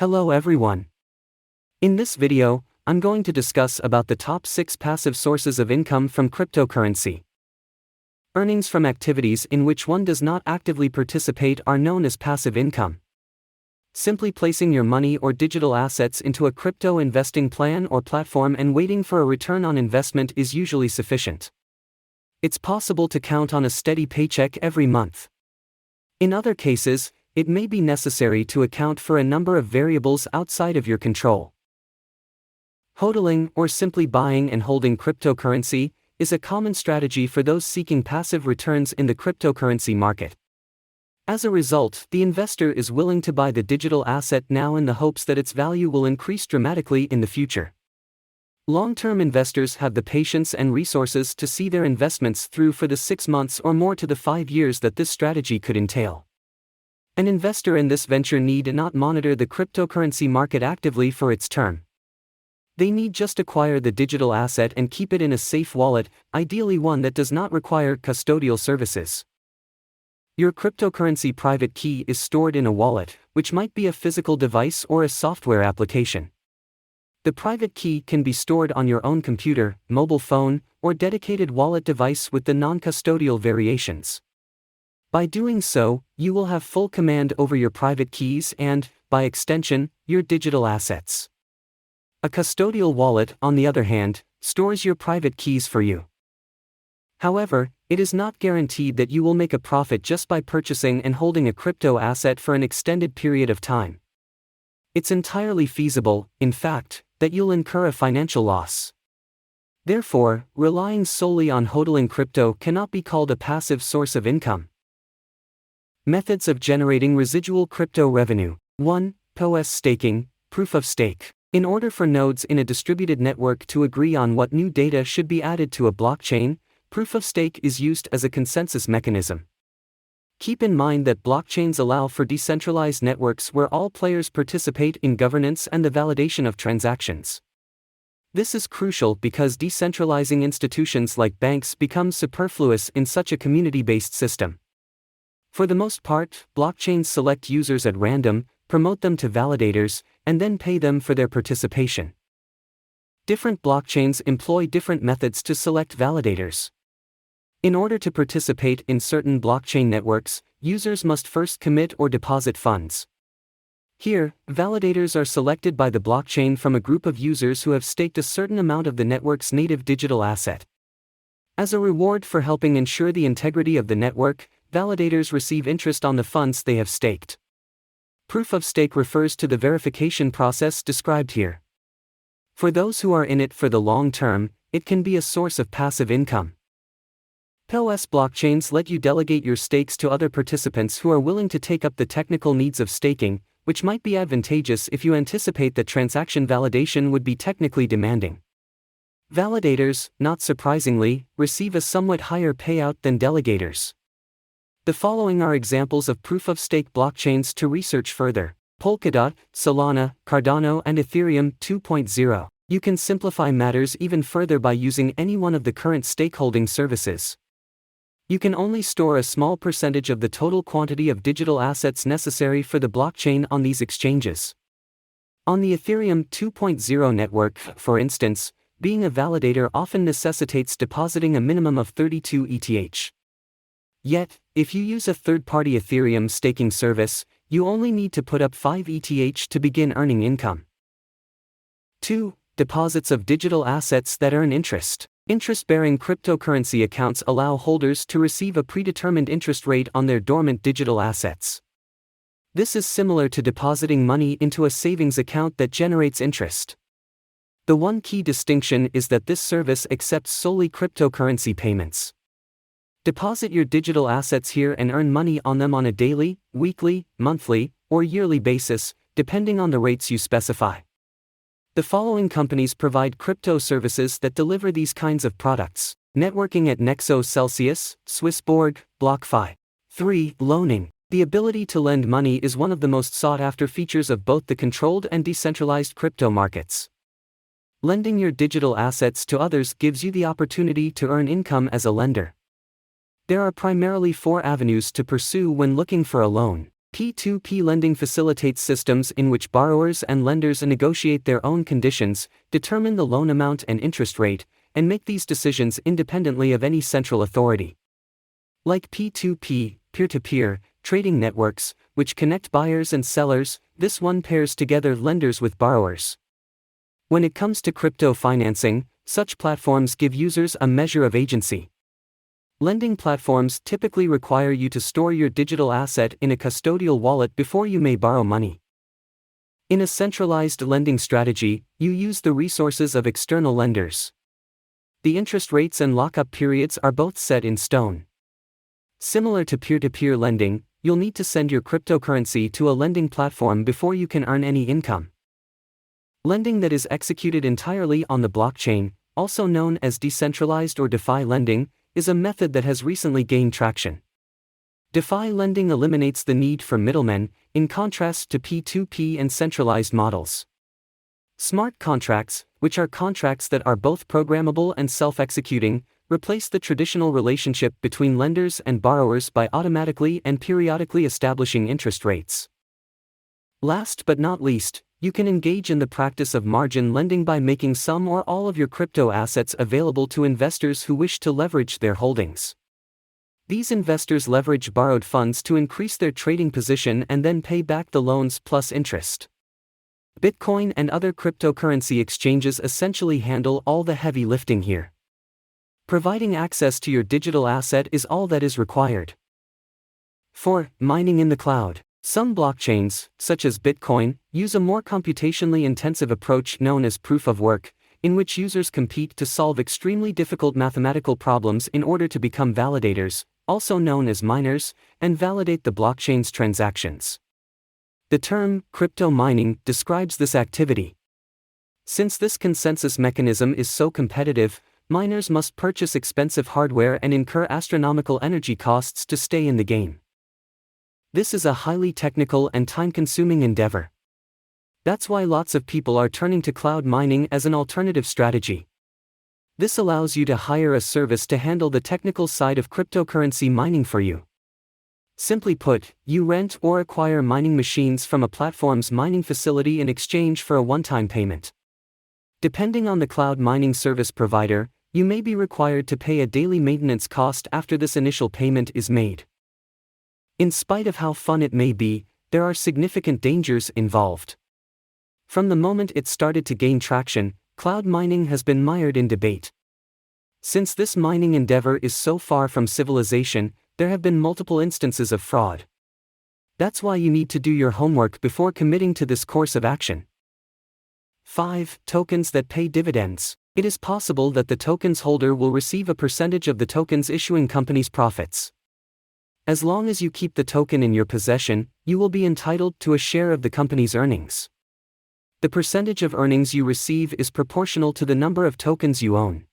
Hello everyone. In this video, I'm going to discuss about the top 6 passive sources of income from cryptocurrency. Earnings from activities in which one does not actively participate are known as passive income. Simply placing your money or digital assets into a crypto investing plan or platform and waiting for a return on investment is usually sufficient. It's possible to count on a steady paycheck every month. In other cases, it may be necessary to account for a number of variables outside of your control. Hodling, or simply buying and holding cryptocurrency, is a common strategy for those seeking passive returns in the cryptocurrency market. As a result, the investor is willing to buy the digital asset now in the hopes that its value will increase dramatically in the future. Long-term investors have the patience and resources to see their investments through for the 6 months or more to the 5 years that this strategy could entail. An investor in this venture need not monitor the cryptocurrency market actively for its term. They need just acquire the digital asset and keep it in a safe wallet, ideally one that does not require custodial services. Your cryptocurrency private key is stored in a wallet, which might be a physical device or a software application. The private key can be stored on your own computer, mobile phone, or dedicated wallet device with the non-custodial variations. By doing so, you will have full command over your private keys and, by extension, your digital assets. A custodial wallet, on the other hand, stores your private keys for you. However, it is not guaranteed that you will make a profit just by purchasing and holding a crypto asset for an extended period of time. It's entirely feasible, in fact, that you'll incur a financial loss. Therefore, relying solely on hodling crypto cannot be called a passive source of income. Methods of generating residual crypto revenue. 1. POS staking, proof of stake. In order for nodes in a distributed network to agree on what new data should be added to a blockchain, proof of stake is used as a consensus mechanism. Keep in mind that blockchains allow for decentralized networks where all players participate in governance and the validation of transactions. This is crucial because decentralizing institutions like banks become superfluous in such a community-based system. For the most part, blockchains select users at random, promote them to validators, and then pay them for their participation. Different blockchains employ different methods to select validators. In order to participate in certain blockchain networks, users must first commit or deposit funds. Here, validators are selected by the blockchain from a group of users who have staked a certain amount of the network's native digital asset. As a reward for helping ensure the integrity of the network, validators receive interest on the funds they have staked. Proof of stake refers to the verification process described here. For those who are in it for the long term, it can be a source of passive income. POS blockchains let you delegate your stakes to other participants who are willing to take up the technical needs of staking, which might be advantageous if you anticipate that transaction validation would be technically demanding. Validators, not surprisingly, receive a somewhat higher payout than delegators. The following are examples of proof-of-stake blockchains to research further: Polkadot, Solana, Cardano and Ethereum 2.0. You can simplify matters even further by using any one of the current stakeholding services. You can only store a small percentage of the total quantity of digital assets necessary for the blockchain on these exchanges. On the Ethereum 2.0 network, for instance, being a validator often necessitates depositing a minimum of 32 ETH. Yet, if you use a third-party Ethereum staking service, you only need to put up 5 ETH to begin earning income. 2. Deposits of digital assets that earn interest. Interest-bearing cryptocurrency accounts allow holders to receive a predetermined interest rate on their dormant digital assets. This is similar to depositing money into a savings account that generates interest. The one key distinction is that this service accepts solely cryptocurrency payments. Deposit your digital assets here and earn money on them on a daily, weekly, monthly, or yearly basis, depending on the rates you specify. The following companies provide crypto services that deliver these kinds of products: networking at Nexo Celsius, Swissborg, BlockFi. 3. Loaning. The ability to lend money is one of the most sought-after features of both the controlled and decentralized crypto markets. Lending your digital assets to others gives you the opportunity to earn income as a lender. There are primarily 4 avenues to pursue when looking for a loan. P2P lending facilitates systems in which borrowers and lenders negotiate their own conditions, determine the loan amount and interest rate, and make these decisions independently of any central authority. Like P2P, peer-to-peer, trading networks, which connect buyers and sellers, this one pairs together lenders with borrowers. When it comes to crypto financing, such platforms give users a measure of agency. Lending platforms typically require you to store your digital asset in a custodial wallet before you may borrow money. In a centralized lending strategy, you use the resources of external lenders. The interest rates and lockup periods are both set in stone. Similar to peer-to-peer lending, you'll need to send your cryptocurrency to a lending platform before you can earn any income. Lending that is executed entirely on the blockchain, also known as decentralized or DeFi lending, is a method that has recently gained traction. DeFi lending eliminates the need for middlemen, in contrast to P2P and centralized models. Smart contracts, which are contracts that are both programmable and self-executing, replace the traditional relationship between lenders and borrowers by automatically and periodically establishing interest rates. Last but not least, you can engage in the practice of margin lending by making some or all of your crypto assets available to investors who wish to leverage their holdings. These investors leverage borrowed funds to increase their trading position and then pay back the loans plus interest. Bitcoin and other cryptocurrency exchanges essentially handle all the heavy lifting here. Providing access to your digital asset is all that is required. 4. Mining in the cloud. Some blockchains, such as Bitcoin, use a more computationally intensive approach known as proof of work, in which users compete to solve extremely difficult mathematical problems in order to become validators, also known as miners, and validate the blockchain's transactions. The term crypto mining describes this activity. Since this consensus mechanism is so competitive, miners must purchase expensive hardware and incur astronomical energy costs to stay in the game. This is a highly technical and time-consuming endeavor. That's why lots of people are turning to cloud mining as an alternative strategy. This allows you to hire a service to handle the technical side of cryptocurrency mining for you. Simply put, you rent or acquire mining machines from a platform's mining facility in exchange for a one-time payment. Depending on the cloud mining service provider, you may be required to pay a daily maintenance cost after this initial payment is made. In spite of how fun it may be, there are significant dangers involved. From the moment it started to gain traction, cloud mining has been mired in debate. Since this mining endeavor is so far from civilization, there have been multiple instances of fraud. That's why you need to do your homework before committing to this course of action. 5. Tokens that pay dividends. It is possible that the token's holder will receive a percentage of the token's issuing company's profits. As long as you keep the token in your possession, you will be entitled to a share of the company's earnings. The percentage of earnings you receive is proportional to the number of tokens you own.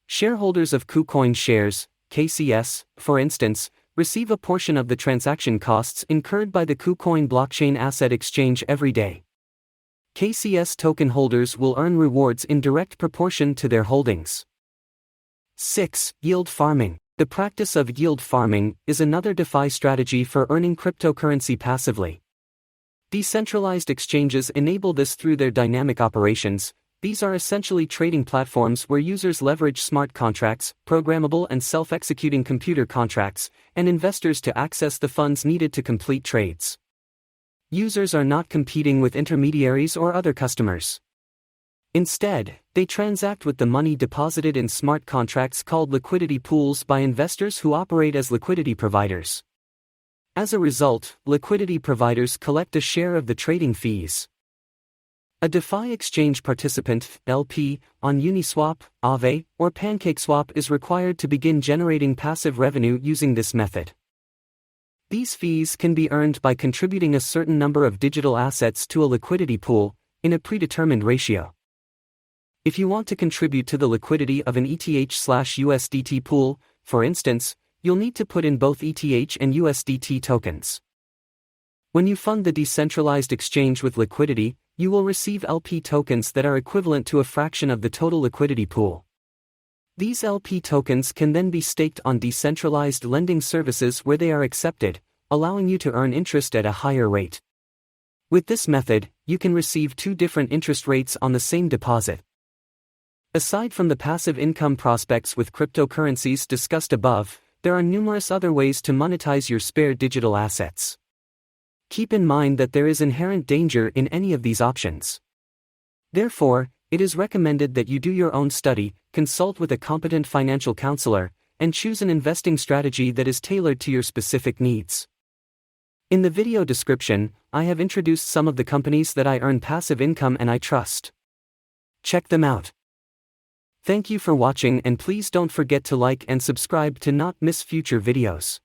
Shareholders of KuCoin shares, KCS, for instance, receive a portion of the transaction costs incurred by the KuCoin blockchain asset exchange every day. KCS token holders will earn rewards in direct proportion to their holdings. 6. Yield farming. The practice of yield farming is another DeFi strategy for earning cryptocurrency passively. Decentralized exchanges enable this through their dynamic operations. These are essentially trading platforms where users leverage smart contracts, programmable and self-executing computer contracts, and investors to access the funds needed to complete trades. Users are not competing with intermediaries or other customers. Instead, they transact with the money deposited in smart contracts called liquidity pools by investors who operate as liquidity providers. As a result, liquidity providers collect a share of the trading fees. A DeFi exchange participant, LP, on Uniswap, Aave, or PancakeSwap is required to begin generating passive revenue using this method. These fees can be earned by contributing a certain number of digital assets to a liquidity pool, in a predetermined ratio. If you want to contribute to the liquidity of an ETH/USDT pool, for instance, you'll need to put in both ETH and USDT tokens. When you fund the decentralized exchange with liquidity, you will receive LP tokens that are equivalent to a fraction of the total liquidity pool. These LP tokens can then be staked on decentralized lending services where they are accepted, allowing you to earn interest at a higher rate. With this method, you can receive 2 different interest rates on the same deposit. Aside from the passive income prospects with cryptocurrencies discussed above, there are numerous other ways to monetize your spare digital assets. Keep in mind that there is inherent danger in any of these options. Therefore, it is recommended that you do your own study, consult with a competent financial counselor, and choose an investing strategy that is tailored to your specific needs. In the video description, I have introduced some of the companies that I earn passive income and I trust. Check them out. Thank you for watching, and please don't forget to like and subscribe to not miss future videos.